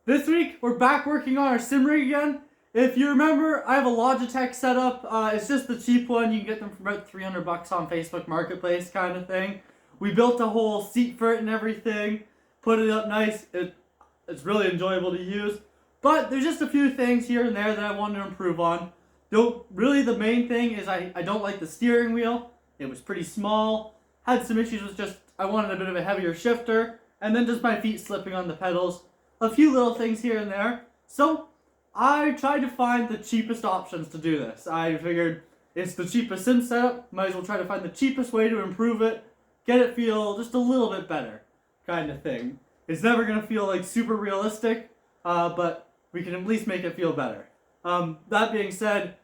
This week, we're back working on our sim rig again. If you remember, I have a Logitech setup. It's just the cheap one. You can get them for about $300 on Facebook Marketplace kind of thing. We built a whole seat for it and everything. Put it up nice. It's really enjoyable to use. But there's just a few things here and there that I wanted to improve on. Really the main thing is I don't like the steering wheel. It was pretty small. Had some issues with just, I wanted a bit of a heavier shifter. And then just my feet slipping on the pedals. A few little things here and there. So I tried to find the cheapest options to do this. I figured it's the cheapest sim setup. Might as well try to find the cheapest way to improve it. Get it feel just a little bit better kind of thing. It's never going to feel like super realistic. But we can at least make it feel better. That being said,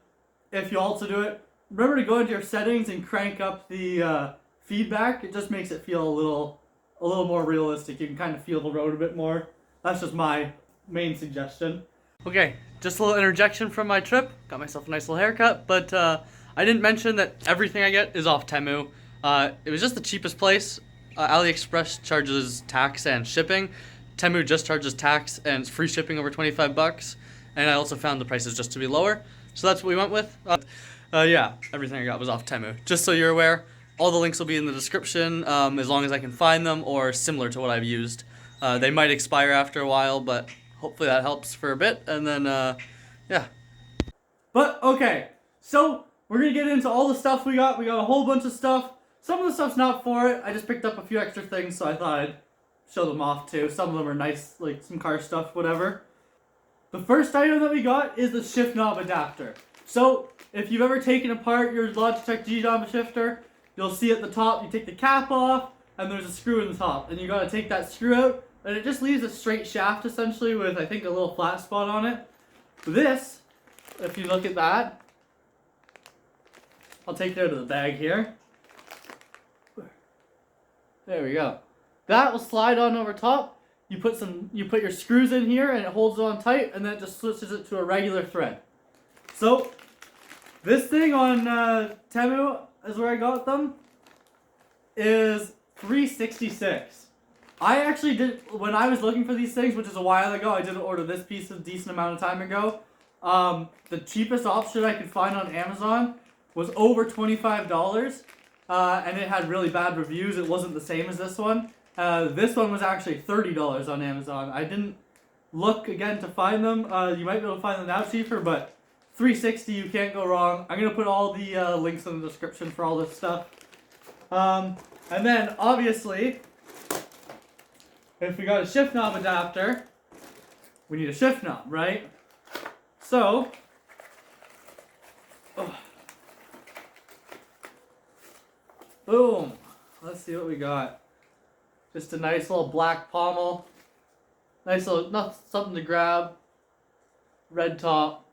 if you also do it, remember to go into your settings and crank up the feedback. It just makes it feel a little more realistic. You can kind of feel the road a bit more. That's just my main suggestion. Okay, just a little interjection from my trip. Got myself a nice little haircut, but I didn't mention that everything I get is off Temu. It was just the cheapest place. AliExpress charges tax and shipping. Temu just charges tax and free shipping over $25. And I also found the prices just to be lower. So that's what we went with. Yeah, everything I got was off Temu. Just so you're aware, all the links will be in the description as long as I can find them or similar to what I've used. They might expire after a while, but hopefully that helps for a bit. And then, yeah. But, okay. So, we're going to get into all the stuff we got. We got a whole bunch of stuff. Some of the stuff's not for it. I just picked up a few extra things, so I thought I'd show them off too. Some of them are nice, like some car stuff, whatever. The first item that we got is the shift knob adapter. So, if you've ever taken apart your Logitech G-knob shifter, you'll see at the top, you take the cap off, and there's a screw in the top. And you gotta take that screw out, and it just leaves a straight shaft, essentially, with, I think, a little flat spot on it. This, if you look at that, I'll take it out of the bag here. There we go. That will slide on over top. You put your screws in here, and it holds it on tight, and then it just switches it to a regular thread. So, this thing on Temu is where I got them, is $366. I actually did, when I was looking for these things, which is a while ago, I did order this piece a decent amount of time ago. The cheapest option I could find on Amazon was over $25, and it had really bad reviews. It wasn't the same as this one. This one was actually $30 on Amazon. I didn't look again to find them. You might be able to find them now cheaper, but $360, you can't go wrong. I'm going to put all the links in the description for all this stuff. And then, obviously, if we got a shift knob adapter, we need a shift knob, right? So, boom. Let's see what we got. Just a nice little black pommel. Nice little, not something to grab. Red top.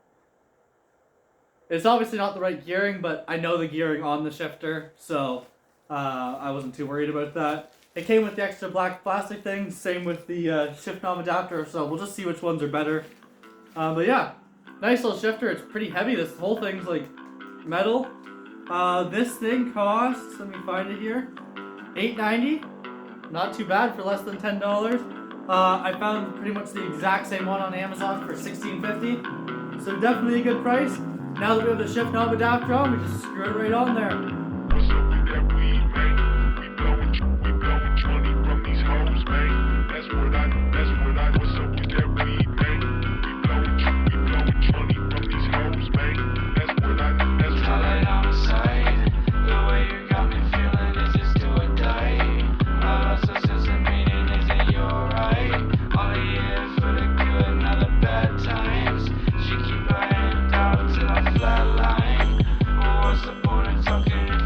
It's obviously not the right gearing, but I know the gearing on the shifter, so I wasn't too worried about that. It came with the extra black plastic thing, same with the shift knob adapter, so we'll just see which ones are better. But yeah, nice little shifter. It's pretty heavy. This whole thing's like metal. This thing costs, let me find it here, $8.90. Not too bad for less than $10. I found pretty much the exact same one on Amazon for $16.50. So definitely a good price. Now that we have the shift knob adapter on, we just screw it right on there. Flatline. What's the point of talking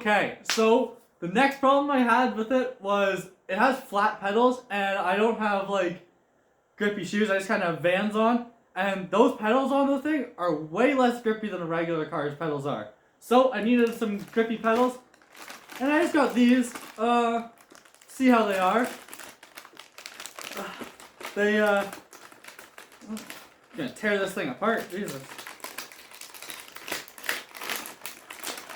Okay, so the next problem I had with it was it has flat pedals, and I don't have like grippy shoes. I just kind of have Vans on, and those pedals on the thing are way less grippy than a regular car's pedals are. So I needed some grippy pedals, and I just got these. See how they are. I'm gonna tear this thing apart. Jesus.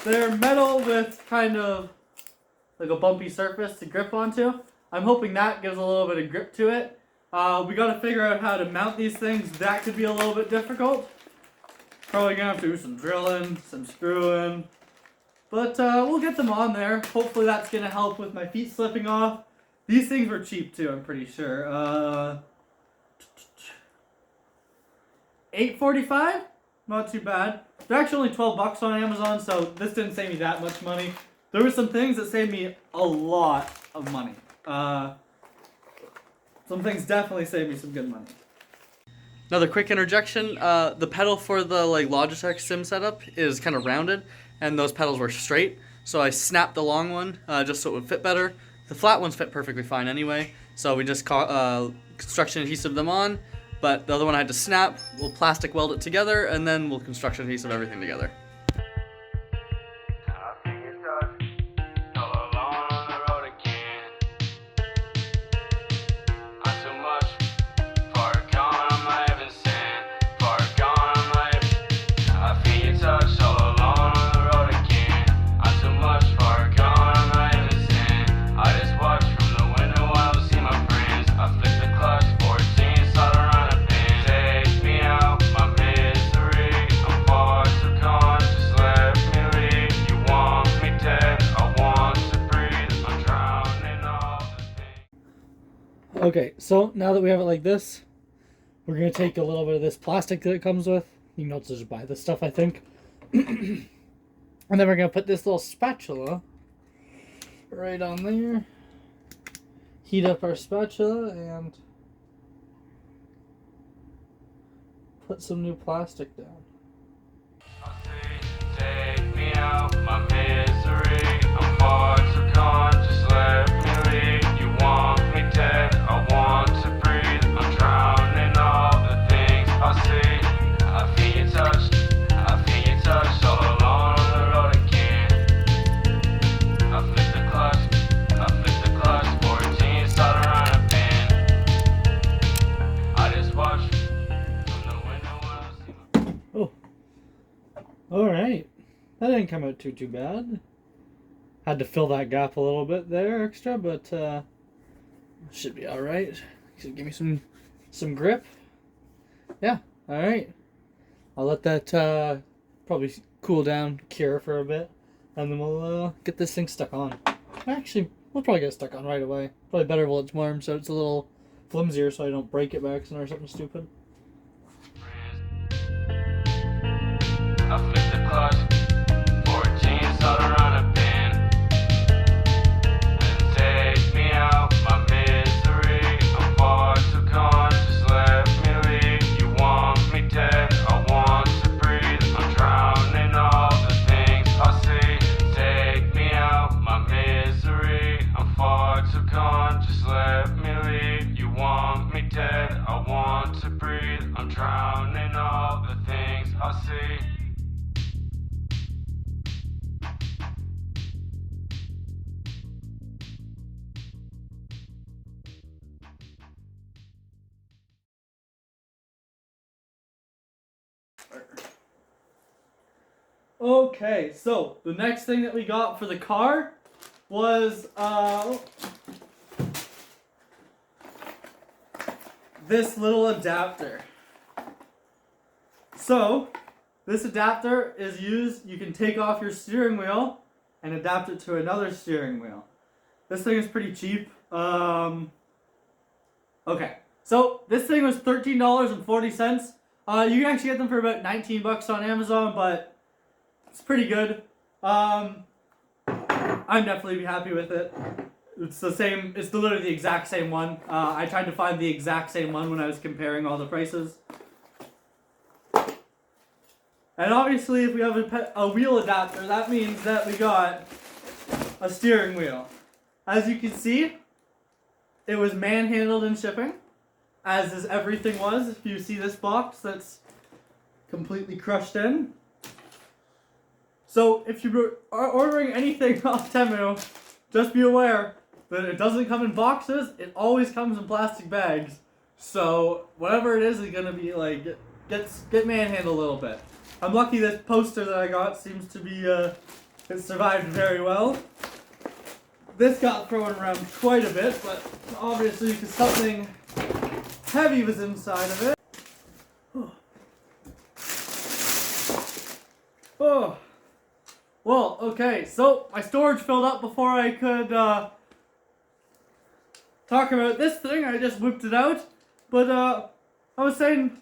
They're metal with kind of like a bumpy surface to grip onto. I'm hoping that gives a little bit of grip to it. We gotta figure out how to mount these things. That could be a little bit difficult. Probably gonna have to do some drilling, some screwing. But we'll get them on there. Hopefully that's gonna help with my feet slipping off. These things were cheap too, I'm pretty sure. $8.45? Not too bad. They're actually only $12 on Amazon, so this didn't save me that much money. There were some things that saved me a lot of money. Some things definitely saved me some good money. Another quick interjection. The pedal for the Logitech sim setup is kind of rounded, and those pedals were straight. So I snapped the long one just so it would fit better. The flat ones fit perfectly fine anyway, so we just construction adhesive them on. But the other one I had to snap. We'll plastic weld it together, and then we'll construction adhesive everything together. Okay, so now that we have it like this, we're going to take a little bit of this plastic that it comes with. You can also just buy this stuff, I think. And then we're going to put this little spatula right on there. Heat up our spatula and put some new plastic down. Take me out my misery. I'm far too gone, just let me leave. You want me dead, I want to breathe. I'm drowning all the things I see. I feel your touch, I feel your touch. All alone on the road again. I flip the clutch, 14 started around a bend. I just watch from the window when I see my... Oh. Alright. That didn't come out too bad. Had to fill that gap a little bit there extra, but should be alright. Should give me some grip. Yeah, alright. I'll let that probably cool down, cure for a bit, and then we'll get this thing stuck on. Actually, we'll probably get it stuck on right away. Probably better while it's warm, so it's a little flimsier so I don't break it by accident or something stupid. I flip the clutch, 14 started around a bend. And take me out my misery. I'm far too gone, just let me leave. You want me dead, I want to breathe. I'm drowning all the things I see. Take me out my misery. I'm far too gone, just let me leave. You want me dead, I want to breathe. I'm drowning all the things I see. Okay, so the next thing that we got for the car was this little adapter. So this adapter is used, you can take off your steering wheel and adapt it to another steering wheel. This thing is pretty cheap. Okay, so this thing was $13.40. You can actually get them for about $19 on Amazon, but it's pretty good. I'm definitely be happy with it. It's the same, it's literally the exact same one. I tried to find the exact same one when I was comparing all the prices. And obviously if we have a wheel adapter, that means that we got a steering wheel. As you can see, it was manhandled in shipping, as is everything was. If you see this box that's completely crushed in. So if you are ordering anything off Temu, just be aware that it doesn't come in boxes, it always comes in plastic bags. So whatever it is gonna be like, get manhandled a little bit. I'm lucky this poster that I got seems to be, it survived very well. This got thrown around quite a bit, but obviously because something heavy was inside of it. Oh. Well, okay, so my storage filled up before I could talk about this thing. I just whipped it out. But I was saying,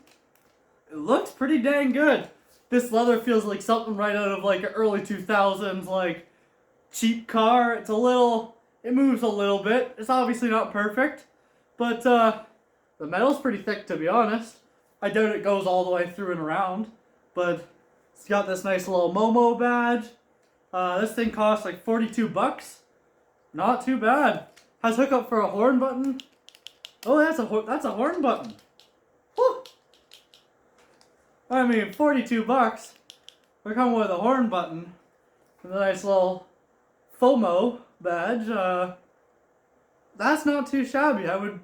it looks pretty dang good. This leather feels like something right out of like an early 2000s, like, cheap car. It moves a little bit. It's obviously not perfect. But the metal's pretty thick, to be honest. I doubt it goes all the way through and around. But it's got this nice little Momo badge. This thing costs like 42 bucks. Not too bad. Has hookup for a horn button. Oh, that's a horn button. Whew. I mean, 42 bucks. We're coming with a horn button. And a nice little FOMO badge. That's not too shabby. I would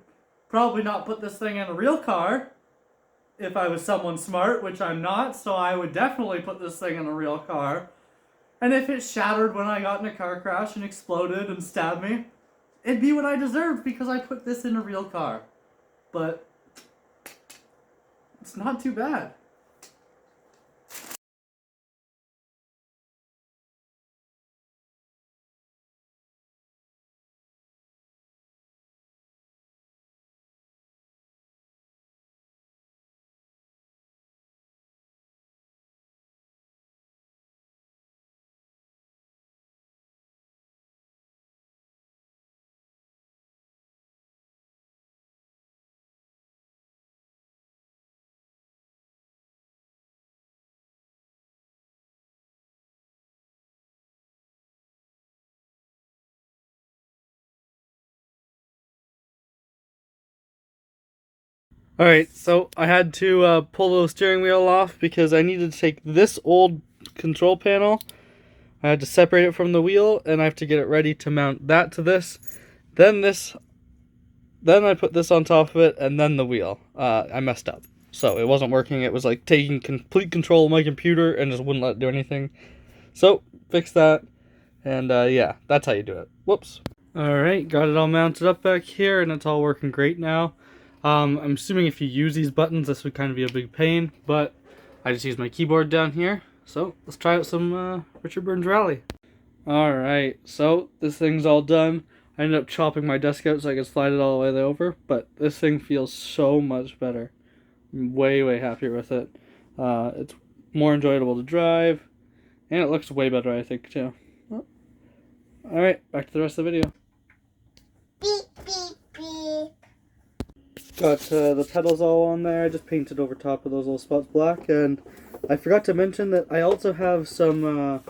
probably not put this thing in a real car if I was someone smart, which I'm not, so I would definitely put this thing in a real car. And if it shattered when I got in a car crash and exploded and stabbed me, it'd be what I deserved because I put this in a real car. But it's not too bad. Alright, so I had to pull the steering wheel off because I needed to take this old control panel. I had to separate it from the wheel, and I have to get it ready to mount that to this. Then I put this on top of it, and then the wheel. I messed up. So it wasn't working. It was like taking complete control of my computer and just wouldn't let it do anything. So, fix that. And yeah, that's how you do it. Whoops. Alright, got it all mounted up back here, and it's all working great now. I'm assuming if you use these buttons, this would kind of be a big pain, but I just use my keyboard down here. So, let's try out some Richard Burns Rally. Alright, so this thing's all done. I ended up chopping my desk out so I could slide it all the way over, but this thing feels so much better. I'm way, way happier with it. It's more enjoyable to drive, and it looks way better, I think, too. Well, alright, back to the rest of the video. Beep, beep, beep. Got the pedals all on there. I just painted over top of those little spots black, and I forgot to mention that I also have some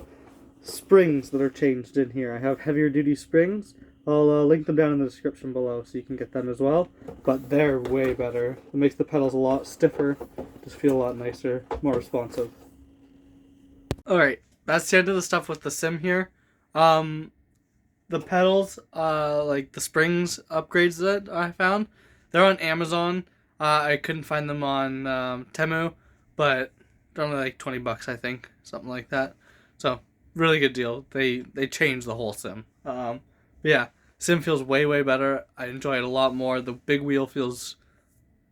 springs that are changed in here. I have heavier duty springs. I'll link them down in the description below so you can get them as well, but they're way better. It makes the pedals a lot stiffer, just feel a lot nicer, more responsive. Alright, that's the end of the stuff with the sim here. The pedals, like the springs upgrades that I found, they're on Amazon. I couldn't find them on Temu, but they're only like 20 bucks, I think, something like that. So, really good deal. They changed the whole sim. Yeah, sim feels way, way better. I enjoy it a lot more. The big wheel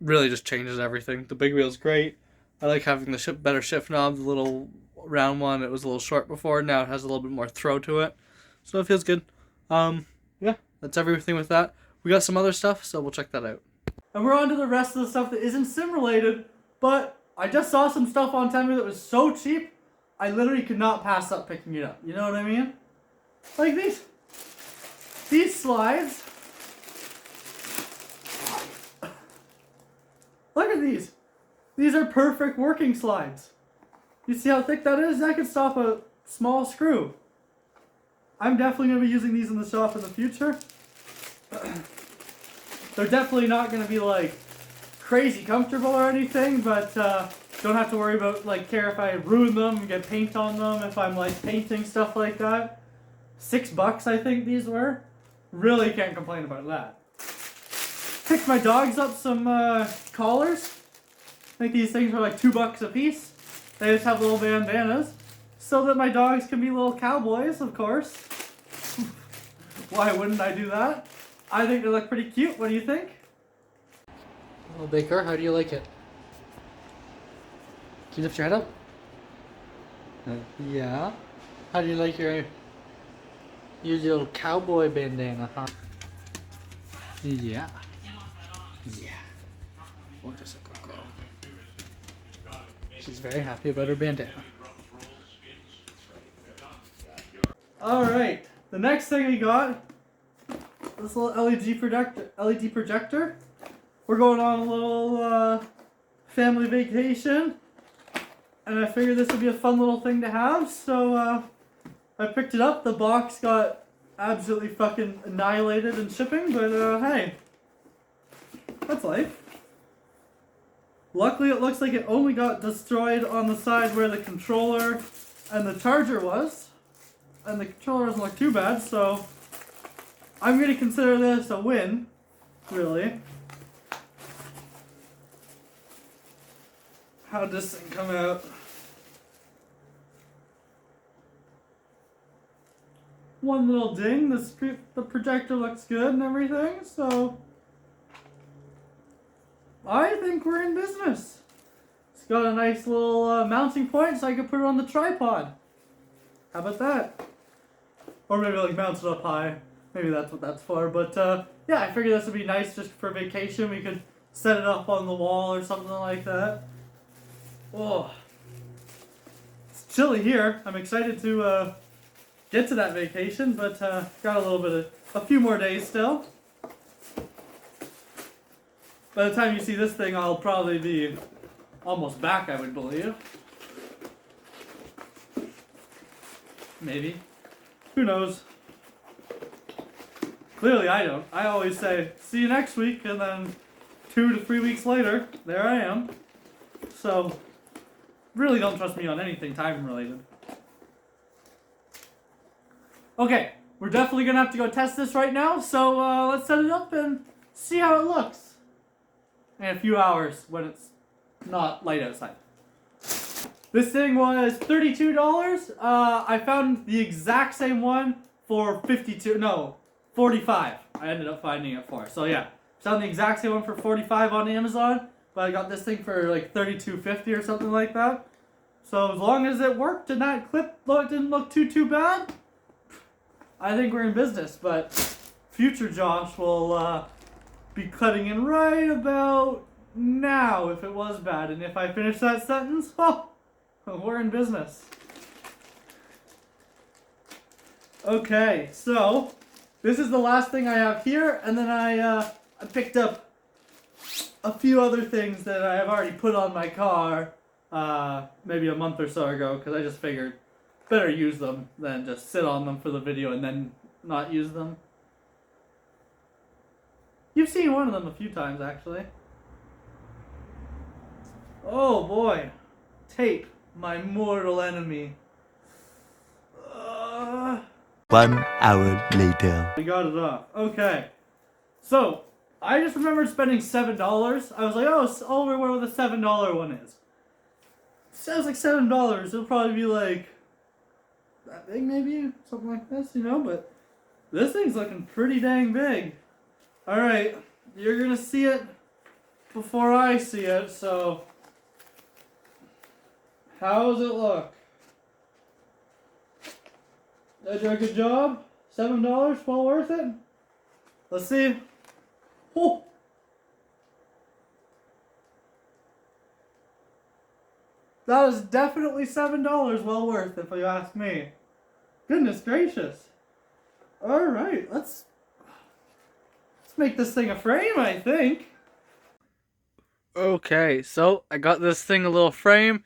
really just changes everything. The big wheel's great. I like having the better shift knob. The little round one, it was a little short before. Now it has a little bit more throw to it. So it feels good. Yeah, that's everything with that. We got some other stuff, so we'll check that out. And we're on to the rest of the stuff that isn't sim related, but I just saw some stuff on Temu that was so cheap, I literally could not pass up picking it up. You know what I mean? Like these slides. Look at these. These are perfect working slides. You see how thick that is? That could stop a small screw. I'm definitely going to be using these in the shop in the future. They're definitely not going to be like crazy comfortable or anything, but don't have to worry about like care if I ruin them and get paint on them if I'm like painting stuff like that. $6 I think these were. Really can't complain about that. Picked my dogs up some collars. I think these things are like $2 a piece. They just have little bandanas so that my dogs can be little cowboys, of course. Why wouldn't I do that? I think they look pretty cute. What do you think? Little Baker, how do you like it? Can you lift your head up? Yeah. How do you like your little cowboy bandana, huh? Yeah. Yeah. What is a good girl? She's very happy about her bandana. Alright, the next thing we got, this little LED projector. We're going on a little family vacation, and I figured this would be a fun little thing to have, so I picked it up. The box got absolutely fucking annihilated in shipping, but hey, that's life. Luckily, it looks like it only got destroyed on the side where the controller and the charger was, and the controller doesn't look too bad, so I'm going to consider this a win, really. How'd this thing come out? One little ding, the projector looks good and everything, so I think we're in business. It's got a nice little mounting point so I can put it on the tripod. How about that? Or maybe like mount it up high. Maybe that's what that's for, but yeah, I figured this would be nice just for vacation. We could set it up on the wall or something like that. Oh, it's chilly here. I'm excited to get to that vacation, but got a few more days still. By the time you see this thing, I'll probably be almost back, I would believe. Maybe. Who knows? Clearly I don't. I always say, see you next week, and then 2 to 3 weeks later, there I am. So, really don't trust me on anything time related. Okay, we're definitely gonna have to go test this right now, so let's set it up and see how it looks in a few hours when it's not light outside. This thing was $32. I found the exact same one for $45. I ended up finding it for. So yeah, found the exact same one for $45 on Amazon, but I got this thing for like $32.50 or something like that. So as long as it worked and that clip didn't look too bad, I think we're in business. But future Josh will be cutting in right about now if it was bad. And if I finish that sentence, oh, we're in business. Okay, so this is the last thing I have here, and then I picked up a few other things that I have already put on my car maybe a month or so ago, because I just figured better use them than just sit on them for the video and then not use them. You've seen one of them a few times, actually. Oh boy. Tape, my mortal enemy. 1 hour later. I got it off. Okay. So, I just remembered spending $7. I was like, oh, I'll remember what the $7 one is. Sounds like $7. It'll probably be like that big, maybe? Something like this, you know? But this thing's looking pretty dang big. Alright, you're gonna see it before I see it, so how does it look? Did I do a good job? $7? Well worth it? Let's see. Oh. That is definitely $7 well worth if you ask me. Goodness gracious. Alright, let's make this thing a frame, I think. Okay, so I got this thing a little frame.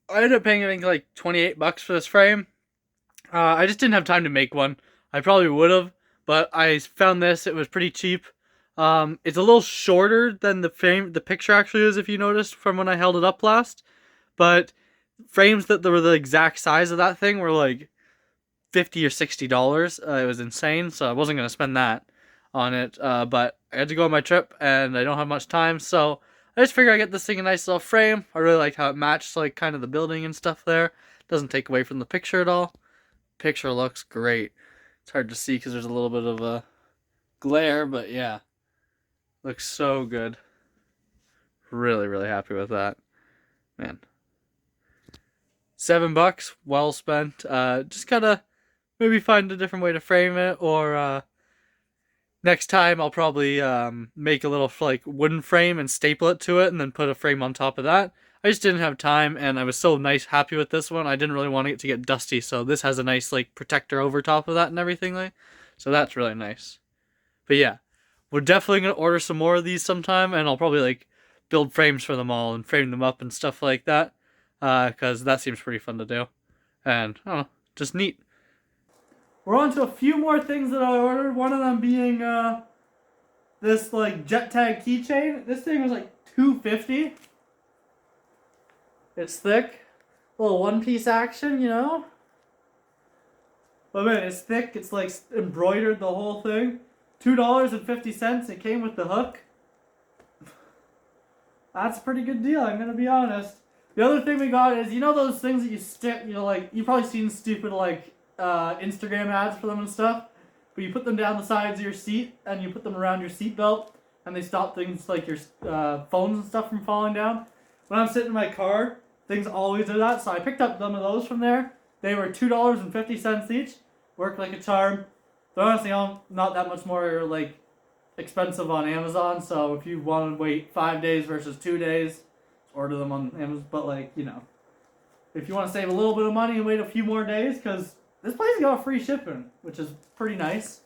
I ended up paying I think like $28 for this frame. I just didn't have time to make one. I probably would have, but I found this. It was pretty cheap. It's a little shorter than the picture actually is, if you noticed from when I held it up last. But frames that were the exact size of that thing were like $50 or $60. It was insane, so I wasn't gonna spend that on it. But I had to go on my trip, and I don't have much time, so I just figured I'd get this thing a nice little frame. I really liked how it matched like kind of the building and stuff there. Doesn't take away from the picture at all. Picture looks great. It's hard to see because there's a little bit of a glare, but yeah, looks so good. Really, really happy with that, man. $7, well spent. Just gotta maybe find a different way to frame it, or next time I'll probably make a little like wooden frame and staple it to it, and then put a frame on top of that. I just didn't have time, and I was so happy with this one. I didn't really want it to get dusty, so this has a nice like protector over top of that and everything like. So that's really nice. But yeah, we're definitely gonna order some more of these sometime, and I'll probably like build frames for them all and frame them up and stuff like that, because that seems pretty fun to do, and I don't know, just neat. We're on to a few more things that I ordered. One of them being this like jet tag keychain. This thing was like $2.50. It's thick, a little one-piece action, you know. But man, it's thick. It's like embroidered the whole thing. $2.50. It came with the hook. That's a pretty good deal, I'm gonna be honest. The other thing we got is, you know those things that you stick, you know, like, you've probably seen stupid, like, Instagram ads for them and stuff, but you put them down the sides of your seat, and you put them around your seat belt, and they stop things like your phones and stuff from falling down. When I'm sitting in my car, things always do that, so I picked up some of those from there. They were $2.50 each. Worked like a charm. They're honestly not that much more, like, expensive on Amazon, so if you want to wait 5 days versus 2 days, order them on Amazon. But like, you know, if you want to save a little bit of money and wait a few more days, because this place got free shipping, which is pretty nice.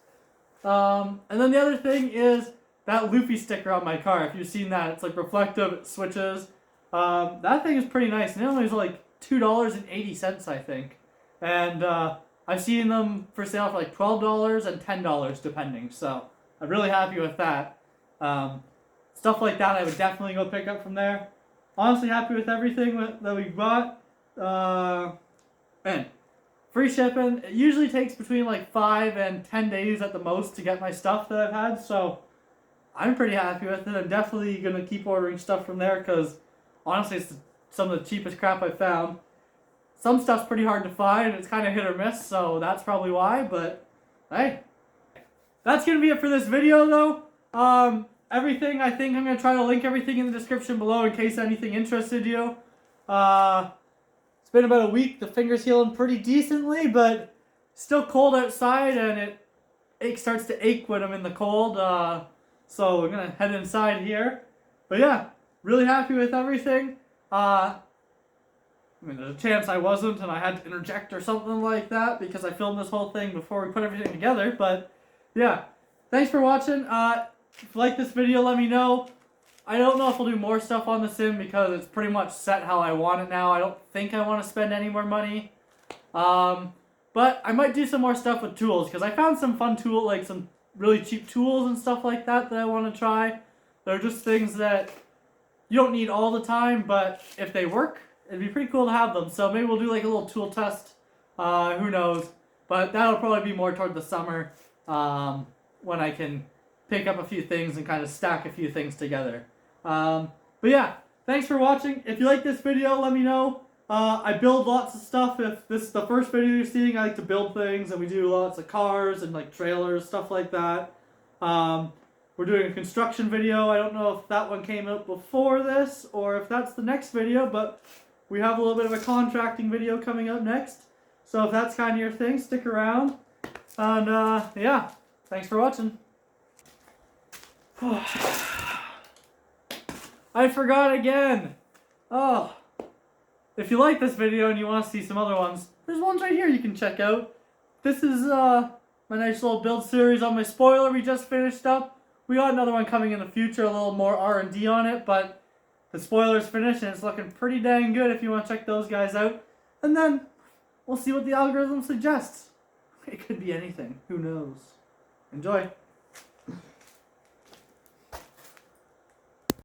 And then the other thing is that Luffy sticker on my car. If you've seen that, it's like reflective, it switches. That thing is pretty nice, and it only was like $2.80, I think. And I've seen them for sale for like $12 and $10 depending, so I'm really happy with that. Stuff like that I would definitely go pick up from there. Honestly happy with everything that we bought. Man, free shipping. It usually takes between like 5 and 10 days at the most to get my stuff that I've had, so I'm pretty happy with it. I'm definitely going to keep ordering stuff from there because honestly it's some of the cheapest crap I've found. Some stuff's pretty hard to find. It's kind of hit or miss, so that's probably why, but hey. That's going to be it for this video, though. Everything, I think I'm going to try to link everything in the description below in case anything interested you. It's been about a week. The finger's healing pretty decently, but still cold outside, and it starts to ache when I'm in the cold. So we're going to head inside here. But yeah, really happy with everything. I mean, there's a chance I wasn't, and I had to interject or something like that because I filmed this whole thing before we put everything together, but yeah, thanks for watching. If you like this video, let me know. I don't know if I'll do more stuff on the sim because it's pretty much set how I want it now. I don't think I want to spend any more money. But I might do some more stuff with tools because I found some fun like some really cheap tools and stuff like that I want to try. They're just things that you don't need all the time, but if they work, it'd be pretty cool to have them. So maybe we'll do like a little tool test. Who knows? But that'll probably be more toward the summer. When I can pick up a few things and kind of stack a few things together. But yeah, thanks for watching. If you like this video, let me know. I build lots of stuff. If this is the first video you're seeing, I like to build things, and we do lots of cars and like trailers, stuff like that. We're doing a construction video. I don't know if that one came out before this or if that's the next video, but we have a little bit of a contracting video coming up next. So if that's kind of your thing, stick around. And yeah, thanks for watching. I forgot again. Oh, if you like this video and you want to see some other ones, there's ones right here you can check out. This is my nice little build series on my spoiler we just finished up. We got another one coming in the future, a little more R&D on it, but the spoiler's finished and it's looking pretty dang good if you want to check those guys out. And then We'll see what the algorithm suggests. It could be anything. Who knows? Enjoy.